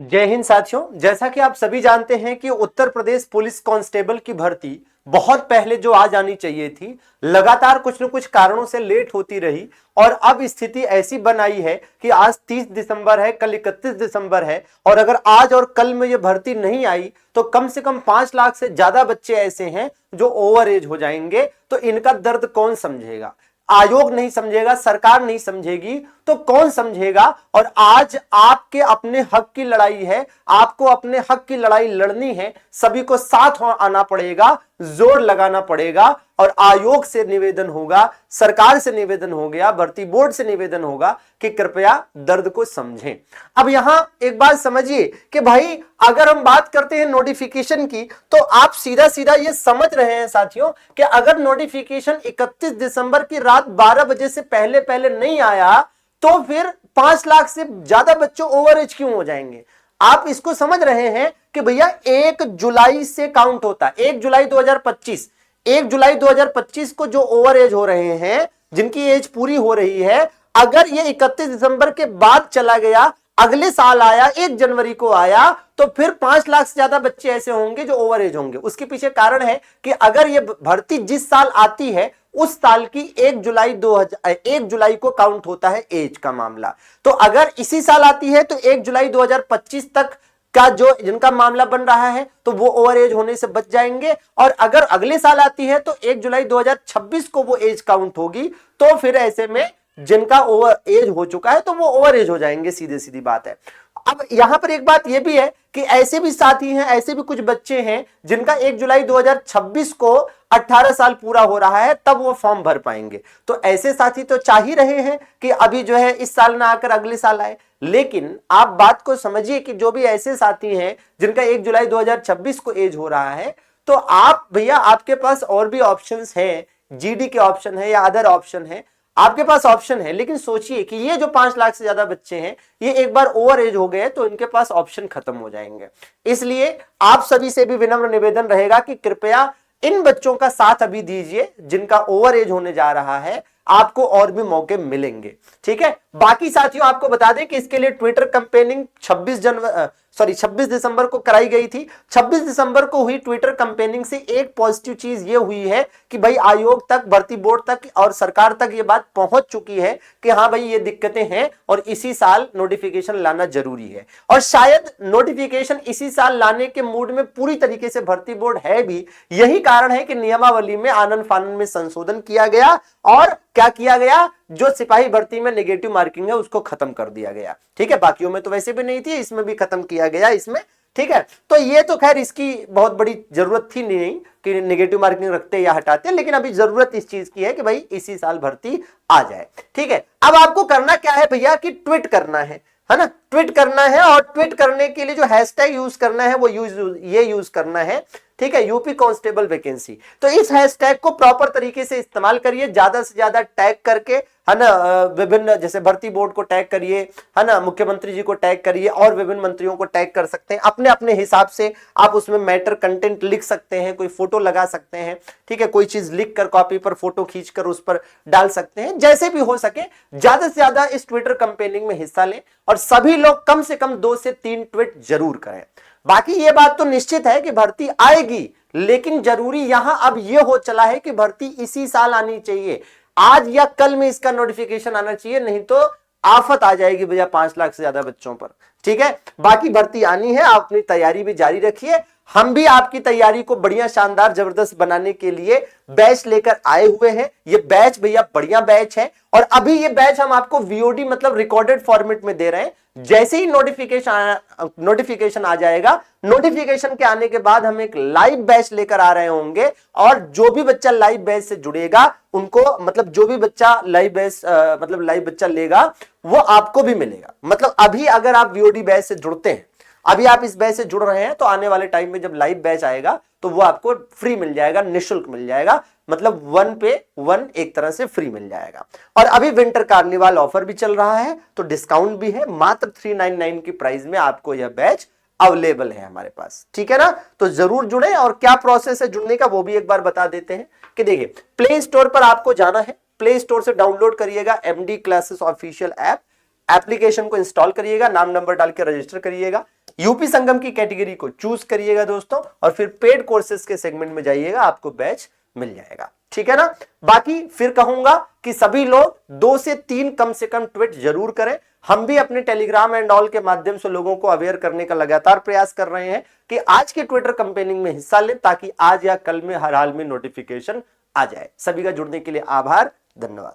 जय हिंद साथियों। जैसा कि आप सभी जानते हैं कि उत्तर प्रदेश पुलिस कांस्टेबल की भर्ती बहुत पहले जो आ जानी चाहिए थी, लगातार कुछ न कुछ कारणों से लेट होती रही और अब स्थिति ऐसी बनाई है कि आज 30 दिसंबर है, कल 31 दिसंबर है और अगर आज और कल में ये भर्ती नहीं आई तो कम से कम 5 लाख से ज्यादा बच्चे ऐसे हैं जो ओवर एज हो जाएंगे। तो इनका दर्द कौन समझेगा? आयोग नहीं समझेगा, सरकार नहीं समझेगी तो कौन समझेगा? और आज आपके अपने हक की लड़ाई है, आपको अपने हक की लड़ाई लड़नी है, सभी को साथ आना पड़ेगा, जोर लगाना पड़ेगा और आयोग से निवेदन होगा, सरकार से निवेदन हो गया, भर्ती बोर्ड से निवेदन होगा कि कृपया दर्द को समझें। अब यहां एक बात समझिए कि भाई अगर हम बात करते हैं नोटिफिकेशन की तो आप सीधा सीधा ये समझ रहे हैं साथियों कि अगर नोटिफिकेशन 31 दिसंबर की रात 12 बजे से पहले पहले नहीं आया तो फिर 5 लाख से ज्यादा बच्चों ओवर एज क्यों हो जाएंगे? आप इसको समझ रहे हैं कि भैया 1 जुलाई से काउंट होता है, 1 जुलाई 2025, 1 जुलाई 2025 को जो ओवर एज हो रहे हैं, जिनकी एज पूरी हो रही है, अगर ये 31 दिसंबर के बाद चला गया, अगले साल आया, 1 जनवरी को आया, तो फिर 5 लाख से ज्यादा बच्चे ऐसे होंगे जो ओवर एज होंगे। उसके पीछे कारण है कि अगर ये भर्ती जिस साल आती है उस साल की 1 जुलाई को काउंट होता है एज का मामला। तो अगर इसी साल आती है तो 1 जुलाई 2025 तक का जो जिनका मामला बन रहा है तो वो ओवर एज होने से बच जाएंगे, और अगर अगले साल आती है तो 1 जुलाई 2026 को वो एज काउंट होगी, तो फिर ऐसे में जिनका ओवर एज हो चुका है तो वो ओवर एज हो जाएंगे, सीधे सीधी बात है। अब यहां पर एक बात यह भी है कि ऐसे भी साथी हैं, ऐसे भी कुछ बच्चे हैं जिनका 1 जुलाई 2026 को 18 साल पूरा हो रहा है, तब वो फॉर्म भर पाएंगे। तो ऐसे साथी तो चाह ही रहे हैं कि अभी जो है इस साल ना आकर अगले साल आए, लेकिन आप बात को समझिए कि जो भी ऐसे साथी हैं जिनका 1 जुलाई 2026 को एज हो रहा है, तो आप भैया आपके पास और भी ऑप्शंस हैं, जीडी के ऑप्शन है या अदर ऑप्शन है, आपके पास ऑप्शन है। लेकिन सोचिए कि ये जो 5 लाख से ज्यादा बच्चे हैं, ये एक बार ओवर एज हो गए तो इनके पास ऑप्शन खत्म हो जाएंगे। इसलिए आप सभी से भी विनम्र निवेदन रहेगा कि कृपया इन बच्चों का साथ अभी दीजिए जिनका ओवर एज होने जा रहा है, आपको और भी मौके मिलेंगे। ठीक है, बाकी साथियों आपको बता दें कि इसके लिए ट्विटर कैंपेनिंग 26 दिसंबर को कराई गई थी। 26 दिसंबर को हुई ट्विटर कैंपेनिंग से एक पॉजिटिव चीज ये हुई है कि भाई आयोग तक, भर्ती बोर्ड तक और सरकार तक ये बात पहुंच चुकी है कि हाँ भाई ये दिक्कतें हैं और इसी साल नोटिफिकेशन लाना जरूरी है। और शायद नोटिफिकेशन इसी साल लाने के मूड में पूरी तरीके से भर्ती बोर्ड है भी। यही कारण है कि नियमावली में आनन फानन में संशोधन किया गया और क्या किया गया, जो सिपाही भर्ती में नेगेटिव मार्किंग है उसको खत्म कर दिया गया। ठीक है, बाकियों में तो वैसे भी नहीं थी, इसमें भी खत्म किया गया इसमें। ठीक है, तो ये तो खैर इसकी बहुत बड़ी जरूरत थी नहीं कि नेगेटिव मार्किंग रखते या हटाते, लेकिन अभी जरूरत इस चीज की है कि भाई इसी साल भर्ती आ जाए। ठीक है, अब आपको करना क्या है भैया कि ट्वीट करना है ना, ट्वीट करना है। और ट्वीट करने के लिए जो हैशटैग यूज करना है वो यूज करना है। ठीक है, यूपी कांस्टेबल वैकेंसी। तो इस हैशटैग को प्रॉपर तरीके से इस्तेमाल करिए, ज्यादा से ज्यादा टैग करके, है ना, विभिन्न जैसे भर्ती बोर्ड को टैग करिए, है ना, मुख्यमंत्री जी को टैग करिए और विभिन्न मंत्रियों को टैग कर सकते हैं अपने अपने हिसाब से। आप उसमें मैटर कंटेंट लिख सकते हैं, कोई फोटो लगा सकते हैं। ठीक है, कोई चीज लिख कर कॉपी पर फोटो खींचकर उस पर डाल सकते हैं, जैसे भी हो सके ज्यादा से ज्यादा इस ट्विटर कैंपेनिंग में हिस्सा लें और सभी लोग कम से कम 2 से 3 ट्वीट जरूर करें। बाकी ये बात तो निश्चित है कि भर्ती आएगी, लेकिन जरूरी यहां अब ये हो चला है कि भर्ती इसी साल आनी चाहिए, आज या कल में इसका नोटिफिकेशन आना चाहिए, नहीं तो आफत आ जाएगी भैया 5 लाख से ज्यादा बच्चों पर। ठीक है, बाकी भर्ती आनी है, आप अपनी तैयारी भी जारी रखिए। हम भी आपकी तैयारी को बढ़िया, शानदार, जबरदस्त बनाने के लिए बैच लेकर आए हुए हैं। ये बैच भैया बढ़िया बैच है और अभी ये बैच हम आपको वीओडी मतलब रिकॉर्डेड फॉर्मेट में दे रहे हैं। जैसे ही नोटिफिकेशन आ जाएगा, नोटिफिकेशन के आने के बाद हम एक लाइव बैच लेकर आ रहे होंगे और जो भी बच्चा लाइव बैच से जुड़ेगा उनको, मतलब जो भी बच्चा लाइव बैच मतलब लाइव बच्चा लेगा वो आपको भी मिलेगा। मतलब अभी अगर आप वीओडी बैच से जुड़ते हैं, अभी आप इस बैच से जुड़ रहे हैं, तो आने वाले टाइम में जब लाइव बैच आएगा तो वो आपको फ्री मिल जाएगा, निःशुल्क मिल जाएगा, मतलब 1 पे 1 एक तरह से फ्री मिल जाएगा। और अभी विंटर कार्निवाल ऑफर भी चल रहा है तो डिस्काउंट भी है, मात्र 399 की प्राइस में आपको यह बैच अवेलेबल है हमारे पास। ठीक है ना, तो जरूर जुड़े। और क्या प्रोसेस है जुड़ने का वो भी एक बार बता देते हैं कि देखिए, प्ले स्टोर पर आपको जाना है, प्ले स्टोर से डाउनलोड करिएगा MD classes official app, application को इंस्टॉल करिएगा, नाम नंबर डाल के रजिस्टर करिएगा। यूपी संगम की कैटेगरी को चूज करिएगा दोस्तों, और फिर पेड कोर्सेज के सेगमेंट में जाइएगा, आपको बैच मिल जाएगा। ठीक है ना। बाकी फिर कहूंगा कि सभी लोग 2 से 3 कम से कम ट्वीट जरूर करें। हम भी अपने टेलीग्राम एंड ऑल के माध्यम से लोगों को अवेयर करने का लगातार प्रयास कर रहे हैं कि आज के ट्विटर कैंपेनिंग में हिस्सा लें, ताकि आज या कल में हर हाल में नोटिफिकेशन आ जाए। सभी का जुड़ने के लिए आभार, धन्यवाद।